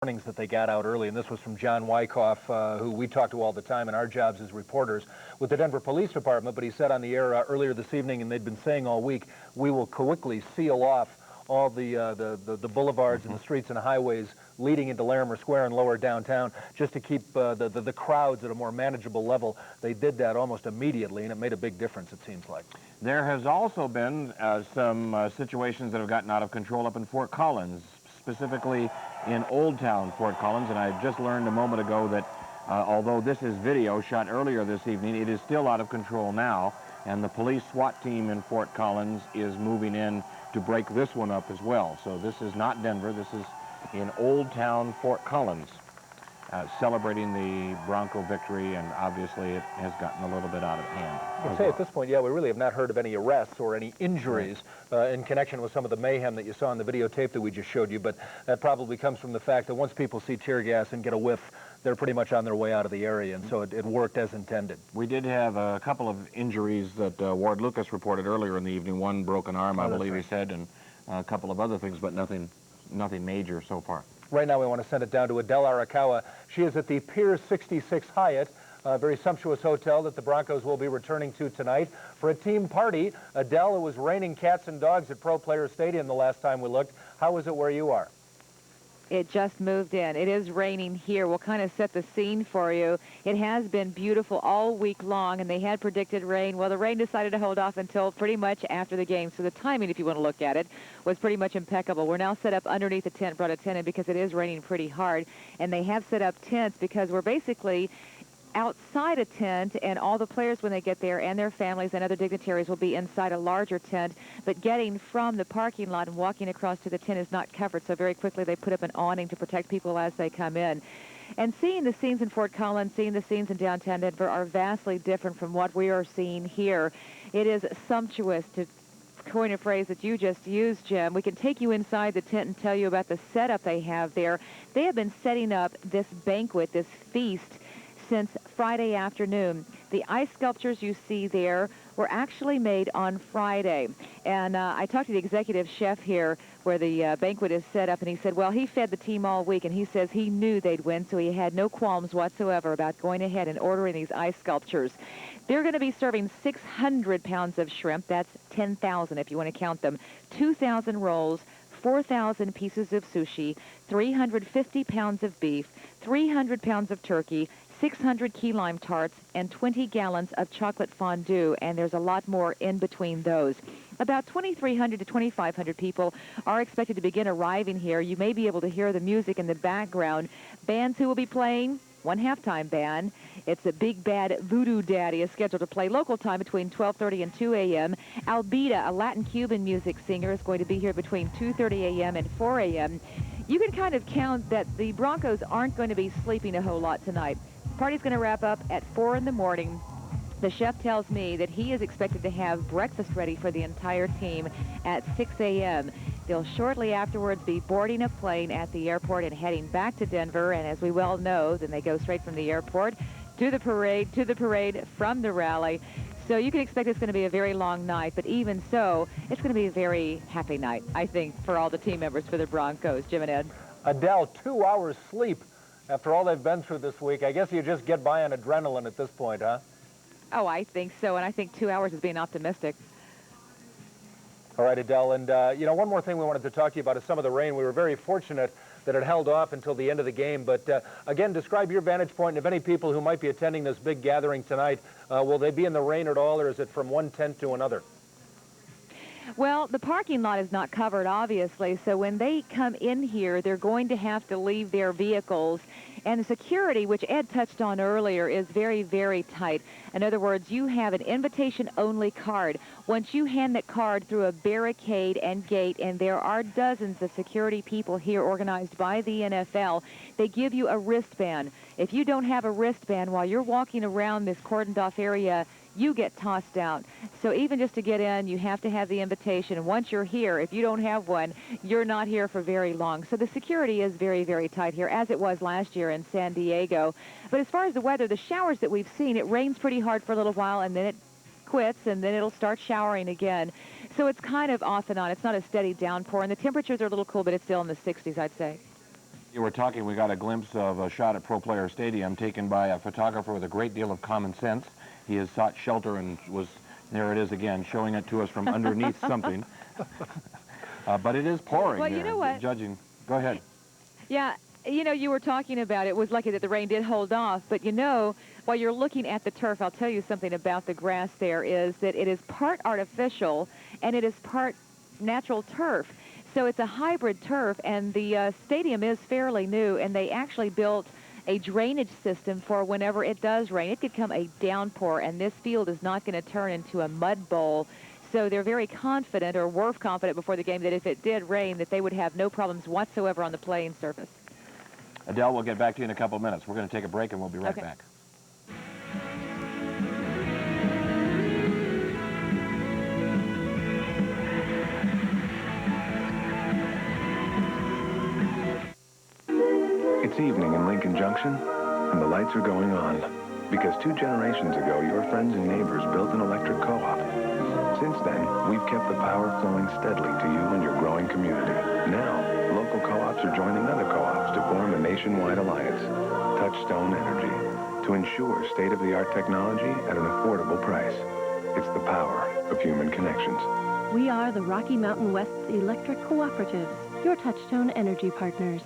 warnings that they got out early, and this was from John Wyckoff, who we talk to all the time in our jobs as reporters with the Denver Police Department, but he said on the air earlier this evening, and they'd been saying all week, we will quickly seal off all the boulevards and the streets and highways leading into Larimer Square and lower downtown just to keep the crowds at a more manageable level. They did that almost immediately, and it made a big difference, it seems like. There has also been some situations that have gotten out of control up in Fort Collins, specifically in Old Town Fort Collins, and I just learned a moment ago that although this is video shot earlier this evening, it is still out of control now, and the police SWAT team in Fort Collins is moving in to break this one up as well. So this is not Denver, this is in Old Town Fort Collins, celebrating the Bronco victory, and obviously it has gotten a little bit out of hand. I'd say at this point, yeah, we really have not heard of any arrests or any injuries in connection with some of the mayhem that you saw in the videotape that we just showed you, but that probably comes from the fact that once people see tear gas and get a whiff, they're pretty much on their way out of the area, and so it worked as intended. We did have a couple of injuries that Ward Lucas reported earlier in the evening. One broken arm, I believe he said, and a couple of other things, but nothing major so far. Right now we want to send it down to Adele Arakawa. She is at the Pier 66 Hyatt, a very sumptuous hotel that the Broncos will be returning to tonight for a team party. Adele, it was raining cats and dogs at Pro Players Stadium the last time we looked. How is it where you are? It just moved in. It is raining here. We'll kind of set the scene for you. It has been beautiful all week long, and they had predicted rain. Well, the rain decided to hold off until pretty much after the game, so the timing, if you want to look at it, was pretty much impeccable. We're now set up underneath the tent, brought a tent in because it is raining pretty hard, and they have set up tents because we're basically outside a tent, and all the players when they get there and their families and other dignitaries will be inside a larger tent, but getting from the parking lot and walking across to the tent is not covered, so very quickly they put up an awning to protect people as they come in. And seeing the scenes in Fort Collins, seeing the scenes in downtown Denver are vastly different from what we are seeing here. It is sumptuous, to coin a phrase that you just used, Jim. We can take you inside the tent and tell you about the setup they have there. They have been setting up this banquet, this feast, since Friday afternoon. The ice sculptures you see there were actually made on Friday. And I talked to the executive chef here where the banquet is set up, and he said, well, he fed the team all week, and he says he knew they'd win, so he had no qualms whatsoever about going ahead and ordering these ice sculptures. They're going to be serving 600 pounds of shrimp. That's 10,000 if you want to count them. 2,000 rolls, 4,000 pieces of sushi, 350 pounds of beef, 300 pounds of turkey, 600 key lime tarts, and 20 gallons of chocolate fondue, and there's a lot more in between those. About 2,300 to 2,500 people are expected to begin arriving here. You may be able to hear the music in the background. Bands who will be playing, one halftime band. It's a Big Bad Voodoo Daddy is scheduled to play local time between 12:30 and 2 a.m. Albita, a Latin-Cuban music singer, is going to be here between 2:30 a.m. and 4 a.m. You can kind of count that the Broncos aren't going to be sleeping a whole lot tonight. Party's going to wrap up at 4 in the morning. The chef tells me that he is expected to have breakfast ready for the entire team at 6 a.m. They'll shortly afterwards be boarding a plane at the airport and heading back to Denver. And as we well know, then they go straight from the airport to the parade, from the rally. So you can expect it's going to be a very long night, but even so, it's going to be a very happy night, I think, for all the team members for the Broncos. Jim and Ed. Adele, 2 hours sleep after all they've been through this week. I guess you just get by on adrenaline at this point, huh? Oh, I think so, and I think 2 hours is being optimistic. All right, Adele, and you know, one more thing we wanted to talk to you about is some of the rain. We were very fortunate that it held off until the end of the game, but again, describe your vantage point, and if any people who might be attending this big gathering tonight, will they be in the rain at all, or is it from one tent to another? Well, the parking lot is not covered, obviously, so when they come in here, they're going to have to leave their vehicles. And the security, which Ed touched on earlier, is very, very tight. In other words, you have an invitation-only card. Once you hand that card through a barricade and gate, and there are dozens of security people here organized by the NFL, they give you a wristband. If you don't have a wristband while you're walking around this cordoned-off area, you get tossed out. So even just to get in, you have to have the invitation. And once you're here, if you don't have one, you're not here for very long. So the security is very, very tight here, as it was last year in San Diego. But as far as the weather, the showers that we've seen, it rains pretty hard for a little while, and then it quits, and then it'll start showering again. So it's kind of off and on. It's not a steady downpour, and the temperatures are a little cool, but it's still in the 60s, I'd say. You were talking, we got a glimpse of a shot at Pro Player Stadium taken by a photographer with a great deal of common sense. He has sought shelter and was, there it is again, showing it to us from underneath something. But it is pouring. Well, you know what? Judging. Go ahead. Yeah, you know, you were talking about it was lucky that the rain did hold off, but you know, while you're looking at the turf, I'll tell you something about the grass there is that it is part artificial and it is part natural turf. So it's a hybrid turf, and the stadium is fairly new, and they actually built a drainage system for whenever it does rain. It could come a downpour, and this field is not going to turn into a mud bowl. So they're very confident, or were confident before the game, that if it did rain, that they would have no problems whatsoever on the playing surface. Adele, we'll get back to you in a couple of minutes. We're going to take a break, and we'll be right back. It's evening in Lincoln Junction, and the lights are going on. Because 2 generations ago, your friends and neighbors built an electric co-op. Since then, we've kept the power flowing steadily to you and your growing community. Now, local co-ops are joining other co-ops to form a nationwide alliance, Touchstone Energy, to ensure state-of-the-art technology at an affordable price. It's the power of human connections. We are the Rocky Mountain West's electric cooperatives, your Touchstone Energy partners.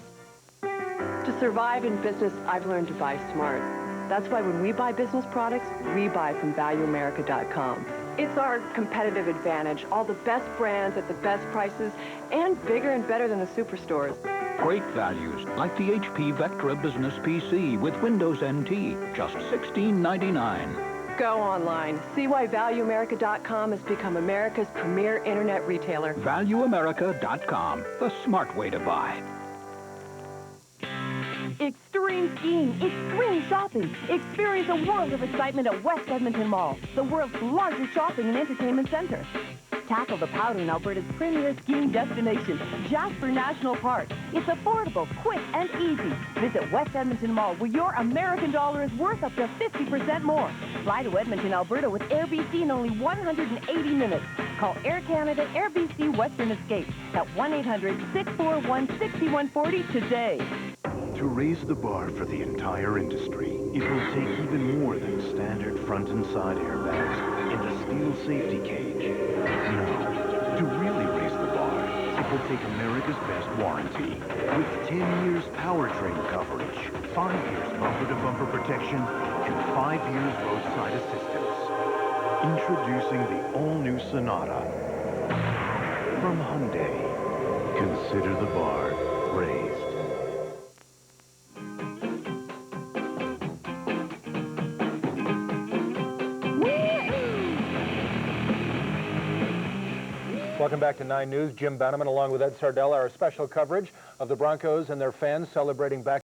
To survive in business, I've learned to buy smart. That's why when we buy business products, we buy from ValueAmerica.com. It's our competitive advantage, all the best brands at the best prices, and bigger and better than the superstores. Great values, like the HP Vectra Business PC with Windows NT, just $16.99. Go online. See why ValueAmerica.com has become America's premier internet retailer. ValueAmerica.com, the smart way to buy. Extreme skiing, extreme shopping. Experience a world of excitement at West Edmonton Mall, the world's largest shopping and entertainment center. Tackle the powder in Alberta's premier skiing destination, Jasper National Park. It's affordable, quick, and easy. Visit West Edmonton Mall, where your American dollar is worth up to 50% more. Fly to Edmonton, Alberta with Air BC in only 180 minutes. Call Air Canada Air BC Western Escape at 1-800-641-6140 today. To raise the bar for the entire industry, it will take even more than standard front and side airbags and a steel safety cage. No, to really raise the bar, it will take America's best warranty with 10 years powertrain coverage, 5 years bumper-to-bumper protection, and 5 years roadside assistance. Introducing the all-new Sonata from Hyundai. Consider the bar raised. Welcome back to 9 News. Jim Banneman along with Ed Sardella, our special coverage of the Broncos and their fans celebrating back